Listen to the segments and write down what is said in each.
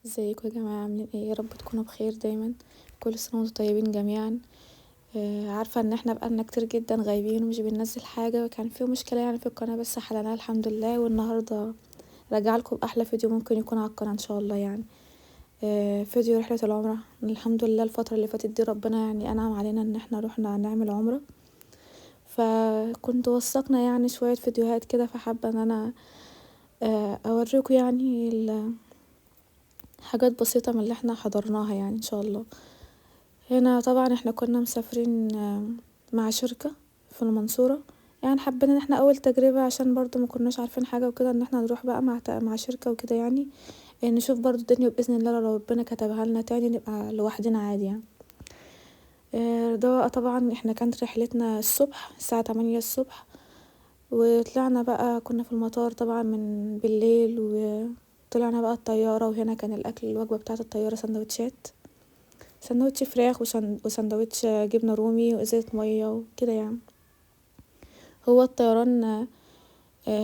ازيكم يا جماعة عاملين ايه؟ يا رب تكونوا بخير دايما. كل سنة وانتم طيبين جميعا. عارفة ان احنا بقالنا كتير جدا غايبين ومش بننزل حاجة، وكان في مشكلة يعني في القناة بس حلناها الحمد لله، والنهاردة راجع لكم بأحلى فيديو ممكن يكون على القناة ان شاء الله يعني. فيديو رحلة العمرة. الحمد لله الفترة اللي فاتت دي ربنا يعني أنعم علينا ان احنا رحنا نعمل عمرة، فكنت وثقنا يعني شوية فيديوهات كده، فحابة ان انا اوريكم يعني حاجات بسيطة من اللي احنا حضرناها يعني ان شاء الله. هنا طبعا احنا كنا مسافرين مع شركة في المنصورة، يعني حبينا ان احنا اول تجربة عشان برضو ما كناش عارفين حاجة وكده، ان احنا نروح بقى مع شركة وكده يعني. نشوف برضو الدنيا، بإذن الله لو ربنا كتبها لنا تاني نبقى لوحدنا عادي يعني. ده بقى طبعا احنا كانت رحلتنا الصبح الساعة 8 الصبح، وطلعنا بقى كنا في المطار طبعا من بالليل، وطلعنا بقى الطيارة. وهنا كان الأكل الوجبة بتاعة الطيارة سندوتش فراخ وسندوتش جبنة رومي وإزازة مية وكده يعني. هو الطيران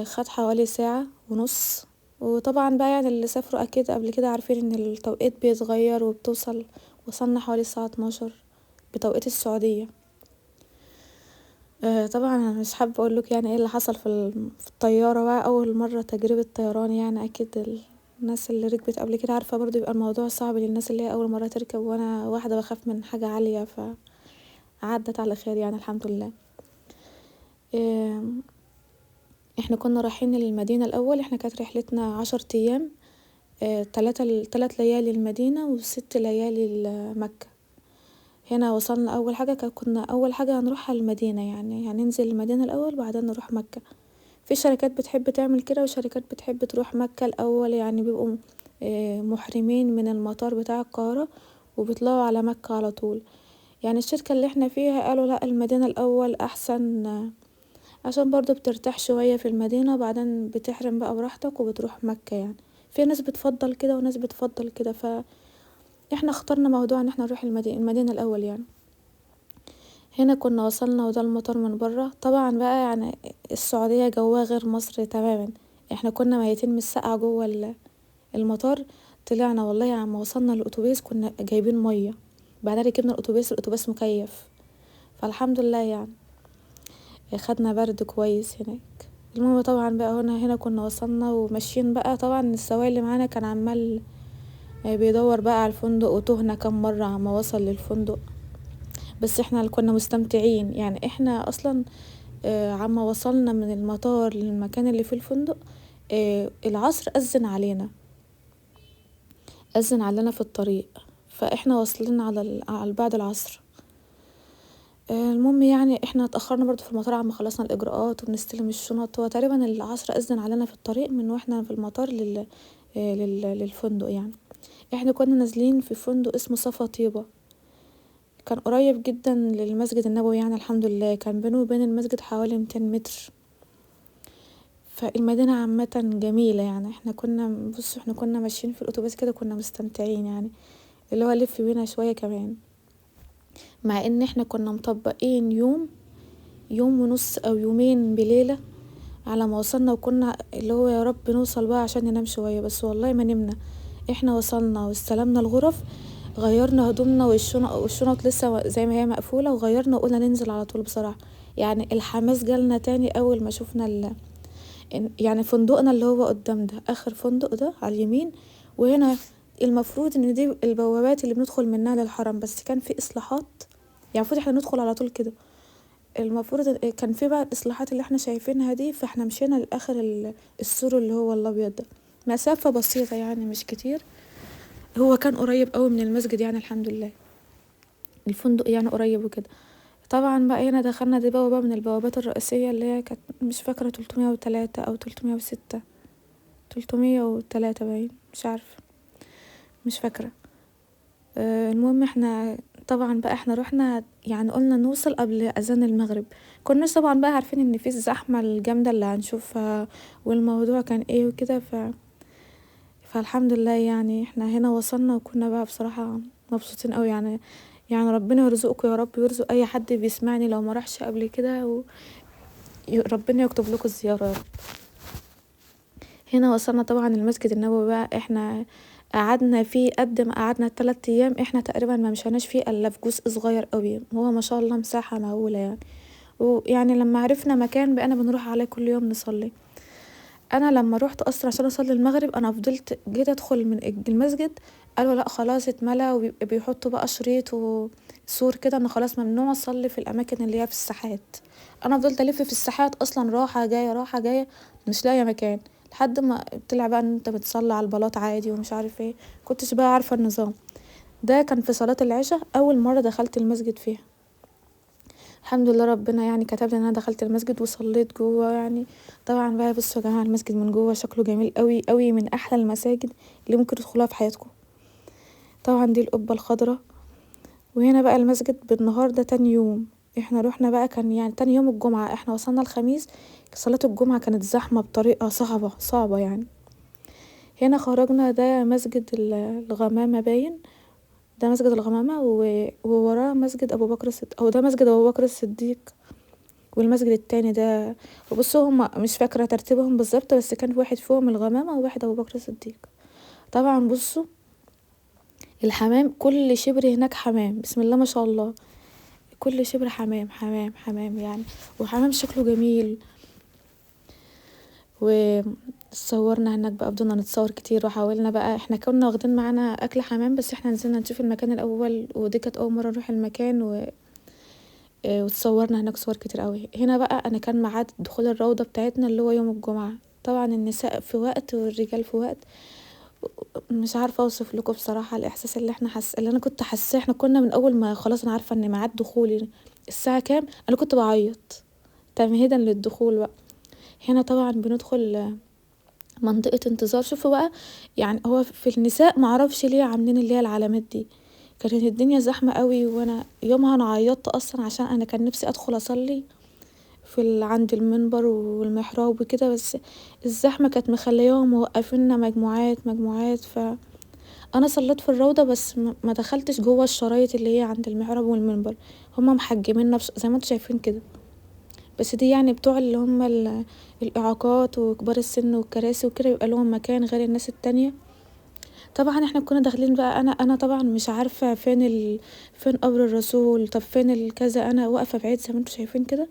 خد حوالي ساعة ونص. وطبعا بقى يعني اللي سافروا أكيد قبل كده عارفين ان التوقيت بيتغير، وصلنا حوالي الساعة 12 بتوقيت السعودية. طبعا انا مش حابة اقولك يعني ايه اللي حصل في الطيارة بقى، اول مرة تجربة طيران يعني. اكيد الناس اللي ركبت قبل كده عارفة برضو يبقى الموضوع صعب للناس اللي هي اول مرة تركب، وانا واحدة بخاف من حاجة عالية، فعدت على خير يعني الحمد لله. آم، احنا كنا رايحين للمدينة الاول. احنا كانت رحلتنا 10 ايام، 3 ليالي المدينة و6 ليالي مكة. هنا وصلنا اول حاجة كنا اول حاجة هنروحها المدينة، يعني هننزل المدينة الاول بعدين نروح مكة. في شركات بتحب تعمل كده وشركات بتحب تروح مكة الاول، يعني بيبقوا محرمين من المطار بتاع القاهرة وبيطلعوا على مكة على طول. يعني الشركة اللي احنا فيها قالوا لا، المدينة الاول احسن، عشان برضو بترتاح شوية في المدينة وبعدين بتحرم بقى براحتك وبتروح مكة يعني. في ناس بتفضل كده وناس بتفضل كده، فاحنا اخترنا موضوع ان احنا نروح المدينة الاول يعني. هنا كنا وصلنا وده المطار من برا. طبعا بقى يعني السعودية جواها غير مصر تماما. احنا كنا ميتين من السقعة جوه المطار. طلعنا والله يعني عما وصلنا الاتوبيس كنا جايبين مية، بعدين ركبنا الاتوبيس مكيف، فالحمد لله يعني خدنا برد كويس هناك. المهم طبعا بقى هنا كنا وصلنا وماشيين بقى. طبعا السواق اللي معانا كان عمال بيدور بقى على الفندق، وتهنا كم مرة عما وصل للفندق، بس احنا اللي كنا مستمتعين يعني. احنا اصلا عما وصلنا من المطار للمكان اللي فيه الفندق العصر أذن علينا في الطريق، فاحنا واصلين على بعد العصر. المهم يعني احنا اتأخرنا برضو في المطار عما خلصنا الإجراءات وبنستلم الشنط، وتقريبا العصر أذن علينا في الطريق من واحنا في المطار للفندق يعني. احنا كنا نازلين في فندق اسمه صفا طيبة، كان قريب جدا للمسجد النبوي يعني. الحمد لله كان بينه وبين المسجد حوالي 200 متر. فالمدينة عامة جميلة يعني. احنا كنا ماشيين في الأتوبيس كده كنا مستمتعين يعني، اللي هو لف بينا شوية كمان، مع ان احنا كنا مطبقين يوم ونص او يومين بليلة على ما وصلنا، وكنا اللي هو يا رب نوصل بقى عشان ننام شوية، بس والله ما نمنا. احنا وصلنا واستلمنا الغرف، غيرنا هدومنا والشنط لسه زي ما هي مقفولة، وغيرنا وقلنا ننزل على طول بصراحة. يعني الحماس جالنا تاني اول ما شفنا يعني فندقنا اللي هو قدام ده اخر فندق ده على اليمين. وهنا المفروض ان دي البوابات اللي بندخل منها للحرم، بس كان في اصلاحات يعني، المفروض احنا ندخل على طول كده. المفروض كان في بقى الاصلاحات اللي احنا شايفينها دي، فاحنا مشينا لاخر السور اللي هو الابيض ده، مسافة بسيطة يعني مش كتير. هو كان قريب قوي من المسجد يعني الحمد لله، الفندق يعني قريب وكده. طبعا بقى هنا دخلنا دي بوابة من البوابات الرئيسية اللي هي كانت مش فاكرة 303 او 306، 303 باين مش عارفة، مش فاكرة. المهم احنا طبعا بقى احنا رحنا يعني قلنا نوصل قبل اذان المغرب. كناش طبعا بقى عارفين ان في الزحمة الجامدة اللي هنشوفها والموضوع كان ايه وكده. فالحمد لله يعني احنا هنا وصلنا، وكنا بقى بصراحة مبسوطين قوي يعني. يعني ربنا يرزقكم يا رب، ويرزق اي حد بيسمعني لو ما راحش قبل كده، ربنا يكتب لكم الزيارة يا رب. هنا وصلنا طبعا المسجد النبوي بقى. احنا قعدنا فيه قد ما قعدنا 3 ايام، احنا تقريبا ما مشيناش فيه الا في جزء صغير قوي، هو ما شاء الله مساحة مهولة يعني. ويعني لما عرفنا مكان بقينا بنروح عليه كل يوم نصلي. انا لما روحت اصلا عشان اصلي المغرب، انا فضلت جيت ادخل من المسجد، قالوا لا خلاص اتملى، وبيحطوا بقى شريط وسور كده ان خلاص ممنوع اصلي في الاماكن اللي هي في الساحات. انا فضلت الف في الساحات اصلا، راحه جايه راحه جايه، مش لاقيه مكان، لحد ما طلع بقى ان انت بتصلي على البلاط عادي ومش عارف ايه. كنتش بقى عارفه النظام ده. كان في صلاه العشاء اول مره دخلت المسجد فيها. الحمد لله ربنا يعني كتب لي ان انا دخلت المسجد وصليت جوه يعني. طبعا بقى بصوا يا جماعه، المسجد من جوه شكله جميل قوي قوي، من احلى المساجد اللي ممكن تدخلوها في حياتكم. طبعا دي القبه الخضراء. وهنا بقى المسجد بالنهار ده تاني يوم، احنا روحنا بقى كان يعني تاني يوم الجمعة، احنا وصلنا الخميس. صلاة الجمعة كانت زحمة بطريقة صعبة صعبة يعني. هنا خرجنا، ده مسجد الغمامة باين، ده مسجد الغمامة ووراه مسجد أبو بكر الصديق، أو ده مسجد أبو بكر الصديق. والمسجد التاني ده، بصوا هما مش فاكرة ترتيبهم بالظبط، بس كان واحد فيهم الغمامة وواحد أبو بكر الصديق. طبعا بصوا الحمام، كل شبر هناك حمام، بسم الله ما شاء الله، كل شبر حمام حمام حمام يعني. وحمام شكله جميل. وصورنا هناك بقى، فضلنا نتصور كتير، وحاولنا بقى، احنا كنا واخدين معانا اكل حمام، بس احنا نزلنا نشوف المكان الاول، ودي كانت اول مره نروح المكان وتصورنا هناك صور كتير قوي. هنا بقى انا كان ميعاد دخول الروضه بتاعتنا اللي هو يوم الجمعه. طبعا النساء في وقت والرجال في وقت. مش عارفه اوصف لكم بصراحه الاحساس اللي انا كنت حاساه. احنا كنا من اول ما خلاص انا عارفه ان ميعاد دخولي الساعه كام، انا كنت بعيط تمهيدا للدخول بقى. هنا طبعا بندخل منطقة انتظار. شوفوا بقى، يعني هو في النساء معرفش ليه عاملين اللي هي العلامات دي. كانت الدنيا زحمة قوي، وانا يومها انا عيطت اصلا عشان انا كان نفسي ادخل اصلي عند المنبر والمحراب وكده، بس الزحمة كانت مخليهم موقفيننا مجموعات مجموعات. انا صليت في الروضة، بس ما دخلتش جوه الشرايط اللي هي عند المحراب والمنبر. هما محجميننا زي ما انتوا شايفين كده. بس دي يعني بتوع اللي هم الإعاقات وكبار السن والكراسي وكده، يبقى لهم مكان غير الناس التانية. طبعا احنا كنا داخلين بقى، انا طبعا مش عارفة فين قبر الرسول، طب فين الكذا، انا واقفة بعيد زي ما انتوا شايفين كده،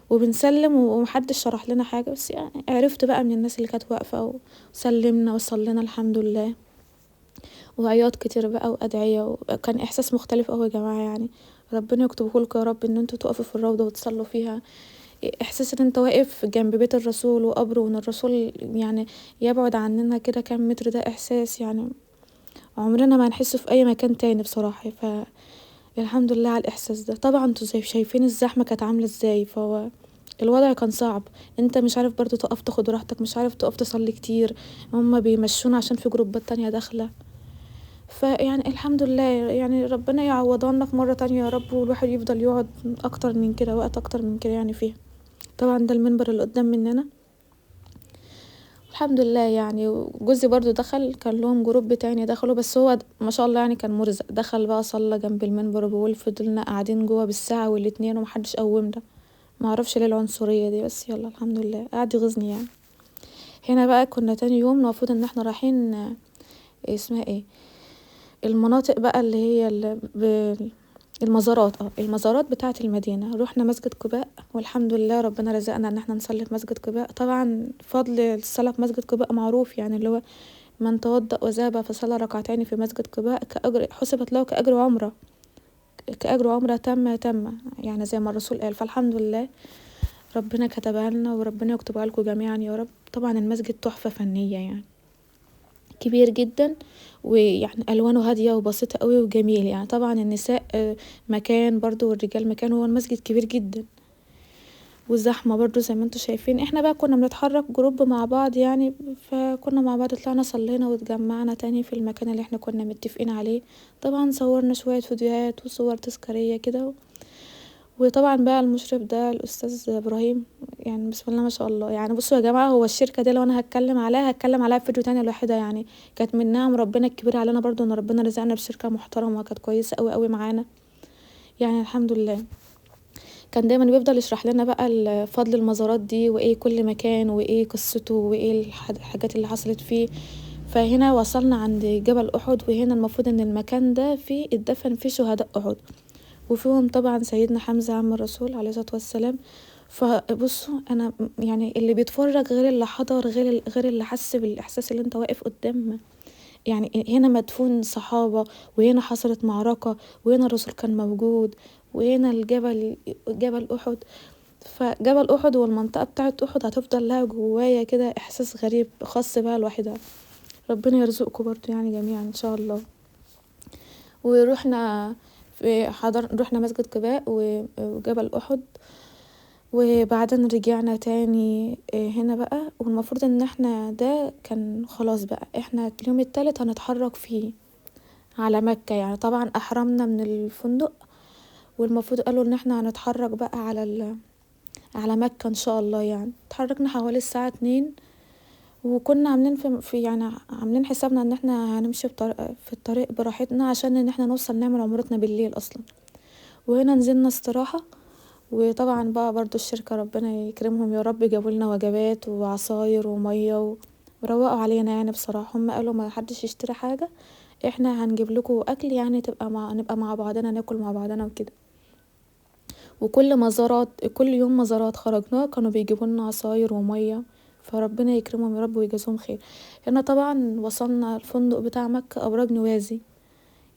وبنسلم ومحدش شرح لنا حاجة، بس يعني عرفت بقى من الناس اللي كانت واقفة، وسلمنا وصلينا الحمد لله. وعياط كتير بقى وأدعية، وكان إحساس مختلف أوي يا جماعة يعني. ربنا يكتبهولكوا يا رب ان انتوا تقفوا في الروضة وتصلوا فيها. احساس ان انت واقف جنب بيت الرسول وقبره، وان الرسول يعني يبعد عننا كده كام متر، ده احساس يعني عمرنا ما هنحسه في اي مكان تاني بصراحة. الحمد لله على الاحساس ده. طبعا انتوا زي شايفين الزحمة كانت عاملة ازاي، فهو الوضع كان صعب. انت مش عارف برضو تقف تاخد راحتك، مش عارف تقف تصلي كتير، هما بيمشونا عشان في جروبات تانية داخلة. فيعني الحمد لله، يعني ربنا يعوضنا في مرة تانية يا رب، والواحد يفضل يقعد اكتر من كده، وقت اكتر من كده يعني فيها. طبعا ده المنبر اللي قدام مننا. الحمد لله يعني. وجوزي برضو دخل، كان لهم جروب تاني دخلوا، بس هو ما شاء الله يعني كان مرزق، دخل بقى صلى جنب المنبر، وبقول فضلنا قاعدين جوه بالساعة والاتنين ومحدش قومنا. ما اعرفش ليه العنصرية دي، بس يلا الحمد لله قاعد يغيظني يعني. هنا بقى كنا تاني يوم المفروض ان احنا رايحين اسمها ايه، المناطق بقى اللي هي المزارات، المزارات بتاعة المدينة. روحنا مسجد قباء، والحمد لله ربنا رزقنا ان احنا نصلي في مسجد قباء. طبعا فضل الصلاة في مسجد قباء معروف يعني، اللي هو من توضأ وذهب فصلى ركعتين في مسجد قباء كأجر، حسبت له كأجر عمرة، كأجر عمرة تم يعني زي ما الرسول قال. فالحمد لله ربنا كتبها لنا، وربنا يكتبها لكم جميعا يا رب. طبعا المسجد تحفة فنية يعني، كبير جدا، ويعني الوانه هاديه وبسيطه قوي وجميل يعني. طبعا النساء مكان برضو، والرجال مكان، هو المسجد كبير جدا. والزحمه برضو زي ما انتوا شايفين. احنا بقى كنا بنتحرك جروب مع بعض يعني، فكنا مع بعض طلعنا صلينا واتجمعنا تاني في المكان اللي احنا كنا متفقين عليه. طبعا صورنا شويه فيديوهات وصور تذكاريه كده. وطبعا بقى المشرف ده الاستاذ ابراهيم، يعني بسم الله ما شاء الله يعني. بصوا يا جماعه، هو الشركه دي لو انا هتكلم عليها في فيديو تاني لوحدها يعني. كانت من نعم ربنا الكبير علينا برضو ان ربنا رزقنا بشركه محترمه، كانت كويسه قوي قوي معانا يعني الحمد لله. كان دايما بيفضل يشرح لنا بقى فضل المزارات دي، وايه كل مكان، وايه قصته، وايه الحاجات اللي حصلت فيه. فهنا وصلنا عند جبل أحد، وهنا المفروض ان المكان ده فيه اتدفن فيه شهداء أحد، وفيهم طبعا سيدنا حمزة عم الرسول عليه الصلاة والسلام. فبصوا انا يعني اللي بيتفرج غير اللي حضر، غير اللي حس بالاحساس اللي انت واقف قدام. يعني هنا مدفون صحابة، وهنا حصلت معركة، وهنا الرسول كان موجود، وهنا جبل أحد. فجبل أحد والمنطقة بتاعة أحد هتفضل لها جوايا كده إحساس غريب خاص بها لوحدها. ربنا يرزقكم برضو يعني جميعا إن شاء الله. ورحنا رحنا مسجد قباء وجبل أحد، وبعدين رجعنا تاني هنا بقى. والمفروض ان احنا ده كان خلاص بقى احنا اليوم التالت هنتحرك فيه على مكة. يعني طبعا احرمنا من الفندق، والمفروض قالوا ان احنا هنتحرك بقى على مكة ان شاء الله. يعني اتحركنا حوالي الساعة 2، وكنا عاملين يعني عاملين حسابنا ان احنا هنمشي في الطريق براحتنا، عشان ان احنا نوصل نعمل عمرتنا بالليل اصلا. وهنا نزلنا استراحة. وطبعا بقى برضو الشركة ربنا يكرمهم يا رب، جابوا لنا وجبات وعصاير ومية وروقوا علينا. يعني بصراحة هم قالوا ما حدش يشتري حاجة، احنا هنجيب لكم اكل، يعني نبقى مع بعضنا، ناكل مع بعضنا وكده. وكل كل يوم مزارات خرجناه كانوا بيجيبوا لنا عصاير ومية، فربنا يكرمهم يا رب ويجازيهم خير. هنا طبعا وصلنا الفندق بتاع مكة ابراج نوازي.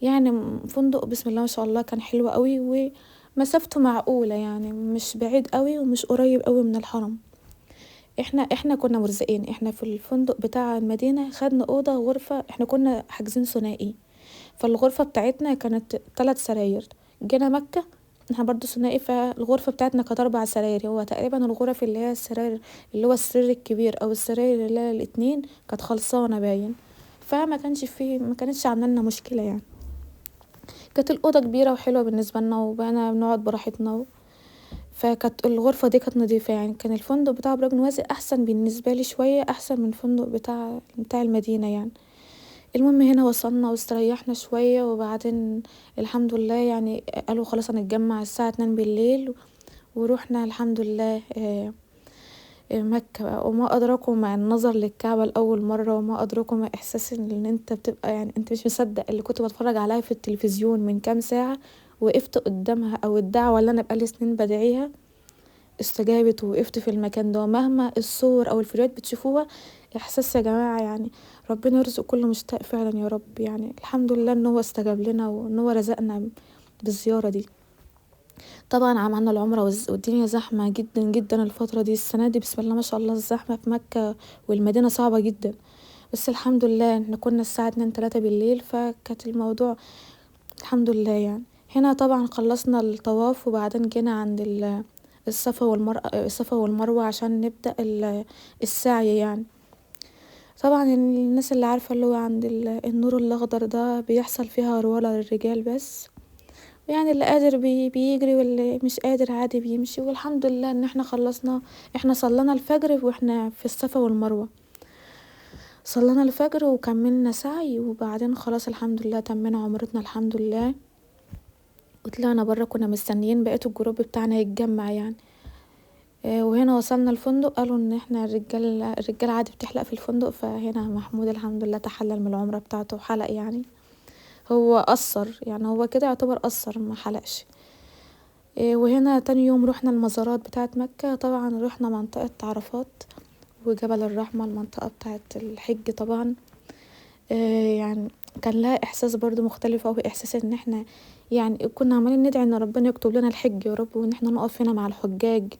يعني فندق بسم الله ما شاء الله كان حلو قوي، ومسافته معقولة، يعني مش بعيد قوي ومش قريب قوي من الحرم. احنا كنا مرزقين، احنا في الفندق بتاع المدينة خدنا اوضة غرفة، احنا كنا حاجزين ثنائي، فالغرفة بتاعتنا كانت 3 سراير. جينا مكة احنا برضو ثنائي، فالغرفة بتاعتنا كانت 4 سراير. هو تقريبا الغرف اللي هي السراير اللي هو السرير الكبير او السراير اللي هي الاتنين كانت خلصانة باين، ما كانتش عاملة لنا مشكلة. يعني كانت الأوضة كبيرة وحلوة بالنسبة لنا، وبقينا بنقعد براحتنا. فكانت الغرفة دي كانت نضيفة. يعني كان الفندق بتاع ابراج نوازي احسن بالنسبة لي شوية، احسن من الفندق بتاع المدينة يعني. المهم هنا وصلنا واستريحنا شوية، وبعدين الحمد لله يعني قالوا خلاص هنتجمع الساعة 2 بالليل، ورحنا الحمد لله مكة بقى. وما أدراكم مع النظر للكعبة لأول مرة، وما أدراكم مع إحساس إن أنت بتبقى يعني أنت مش مصدق اللي كنت بتفرج عليها في التلفزيون من كام ساعة، وقفت قدامها. أو الدعوة اللي أنا بقالي سنين بدعيها استجابت، ووقفت في المكان ده. مهما الصور أو الفيديوهات بتشوفوها، إحساس يا جماعة يعني ربنا يرزق كل مشتاق فعلا يا رب. يعني الحمد لله إن هو استجاب لنا، وإن هو رزقنا بالزيارة دي. طبعا عملنا العمرة والدنيا زحمة جدا جدا الفترة دي. السنة دي بسم الله ما شاء الله الزحمة في مكة والمدينة صعبة جدا، بس الحمد لله احنا كنا الساعة 2-3 بالليل، فكانت الموضوع الحمد لله يعني. هنا طبعا خلصنا الطواف، وبعدين جينا عند الصفا والمروة عشان نبدأ السعي. يعني طبعا الناس اللي عارفة اللي هو عند النور الأخضر ده بيحصل فيها رولة للرجال بس، يعني اللي قادر بيجري، واللي مش قادر عادي بيمشي. والحمد لله ان احنا خلصنا. احنا صلينا الفجر واحنا في الصفا والمروة، صلينا الفجر وكملنا سعي، وبعدين خلاص الحمد لله تمينا عمرتنا الحمد لله. وطلعنا برا كنا مستنيين بقية الجروب بتاعنا يتجمع يعني. وهنا وصلنا الفندق قالوا ان احنا الرجال عادي بتحلق في الفندق. فهنا محمود الحمد لله تحلل من العمرة بتاعته وحلق. يعني هو قصر، يعني هو كده يعتبر قصر ما حلقش. وهنا تاني يوم رحنا المزارات بتاعة مكة. طبعا رحنا منطقة عرفات وجبل الرحمة، المنطقة بتاعة الحج طبعا. يعني كان لها احساس برضو مختلف اوي، احساس ان احنا يعني كنا عمالين ندعي ان ربنا يكتب لنا الحج يا رب، وان احنا نقف هنا مع الحجاج.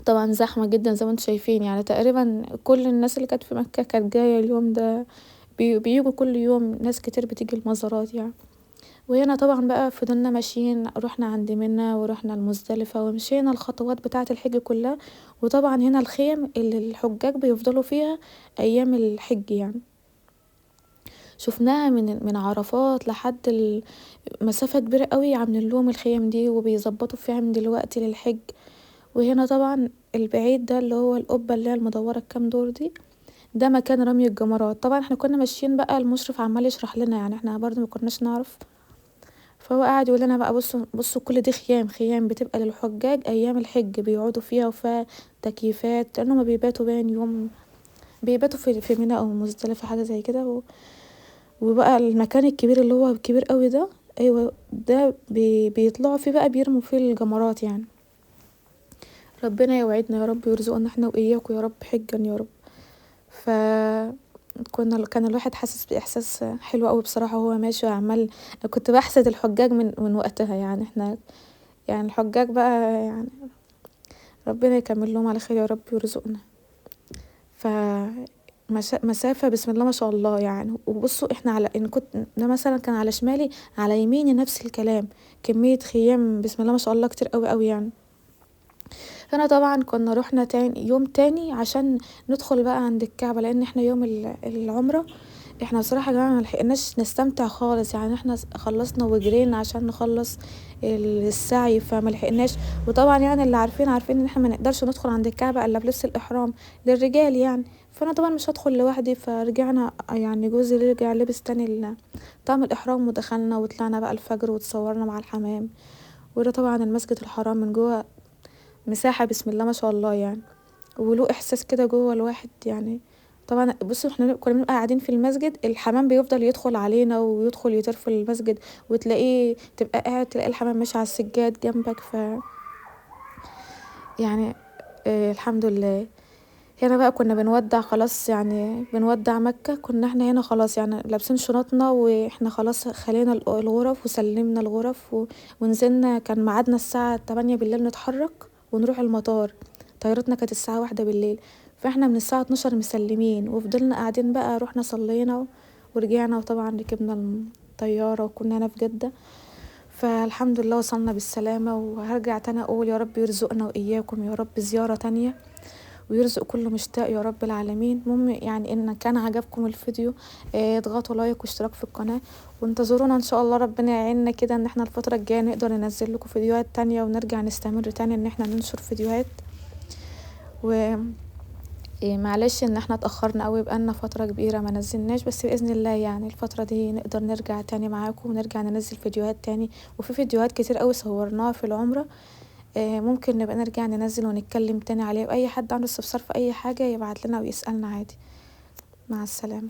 طبعا زحمة جدا زي ما انتم شايفين، يعني تقريبا كل الناس اللي كانت في مكة كانت جاية اليوم ده. بيجوا كل يوم ناس كتير بتيجي المزارات يعني. وهنا طبعا بقى فضلنا ماشيين، رحنا عند منى ورحنا المزدلفة ومشينا الخطوات بتاعة الحج كلها. وطبعا هنا الخيم اللي الحجاج بيفضلوا فيها ايام الحج يعني شفناها من عرفات لحد مسافة كبيرة قوي، عاملين لهم الخيم دي وبيظبطوا فيها من دلوقتي للحج. وهنا طبعا البعيد ده اللي هو القبة اللي هي المدورة الكام دور دي، ده مكان رمي الجمرات. طبعا احنا كنا ماشيين بقى المشرف عمال يشرح لنا، يعني احنا برضو ما كناش نعرف. فهو قاعد يقول لنا بقى بصوا كل دي خيام بتبقى للحجاج ايام الحج بيقعدوا فيها، وفيها تكييفات لانهم بيباتوا باين يوم بيباتوا في ميناء او مزدلفة حاجة زي كده. وبقى المكان الكبير اللي هو كبير قوي ده، ايوه ده بيطلعوا فيه بقى بيرموا فيه الجمرات يعني. ربنا يوعدنا يا رب ويرزقنا احنا واياكم يا رب حجا يا رب. ف كان الواحد حاسس باحساس حلو قوي بصراحه وهو ماشي وعمال. كنت بحسد الحجاج من وقتها يعني. احنا يعني الحجاج بقى يعني ربنا يكمل لهم على خير يا رب ويرزقنا. ف مسافة بسم الله ما شاء الله يعني. وبصوا احنا على ان كنت ده مثلا كان على شمالي، على يميني نفس الكلام، كمية خيام بسم الله ما شاء الله كتير قوي قوي يعني. فانا طبعا كنا رحنا يوم تاني عشان ندخل بقى عند الكعبة، لان احنا يوم العمرة احنا بصراحة يا جماعة ملحقناش نستمتع خالص يعني. احنا خلصنا وجرينا عشان نخلص السعي فملحقناش. وطبعا يعني اللي عارفين ان احنا ما نقدرش ندخل عند الكعبة الا بلبس الاحرام للرجال يعني. فانا طبعا مش هدخل لوحدي، فرجعنا يعني جوزي رجع لبس تاني طقم الاحرام ودخلنا وطلعنا بقى الفجر وتصورنا مع الحمام. وده طبعا المسجد الحرام من جوه مساحة بسم الله ما شاء الله يعني. وله احساس كده جوه الواحد يعني. طبعا بصوا احنا كنا بنبقى قاعدين في المسجد، الحمام بيفضل يدخل علينا ويدخل يطير في المسجد، وتلاقيه تبقى قاعد تلاقي الحمام ماشي على السجاد جنبك. يعني الحمد لله. هنا بقى كنا بنودع خلاص يعني، بنودع مكة. كنا احنا هنا خلاص يعني لابسين شنطنا واحنا خلاص خلينا الغرف وسلمنا الغرف ونزلنا. كان ميعادنا الساعة 8 بالليل نتحرك ونروح المطار. طيارتنا كانت الساعة 1 بالليل، فاحنا من الساعة 12 مسلمين وفضلنا قاعدين بقى. رحنا صلينا ورجعنا، وطبعا ركبنا الطيارة وكنا هنا في جدة. فالحمد لله وصلنا بالسلامة. وهرجع تاني اقول يا رب يرزقنا واياكم يا رب زيارة تانية، ويرزق كل مشتاق يا رب العالمين. المهم يعني ان كان عجبكم الفيديو اضغطوا لايك واشتراك في القناة، وانتظرونا ان شاء الله. ربنا يعيننا كده ان احنا الفترة الجاية نقدر ننزل لكم فيديوهات تانية ونرجع نستمر تاني ان احنا ننشر فيديوهات. و معلش ان احنا اتأخرنا قوي، بقالنا فترة كبيرة ما نزلناش، بس بإذن الله يعني الفترة دي نقدر نرجع تاني معاكم ونرجع ننزل فيديوهات تاني. وفي فيديوهات كتير قوي صورناها في العمرة، ممكن نبقى نرجع ننزل ونتكلم تاني عليه. واي حد عنده استفسار في اي حاجة يبعت لنا ويسألنا عادي. مع السلامة.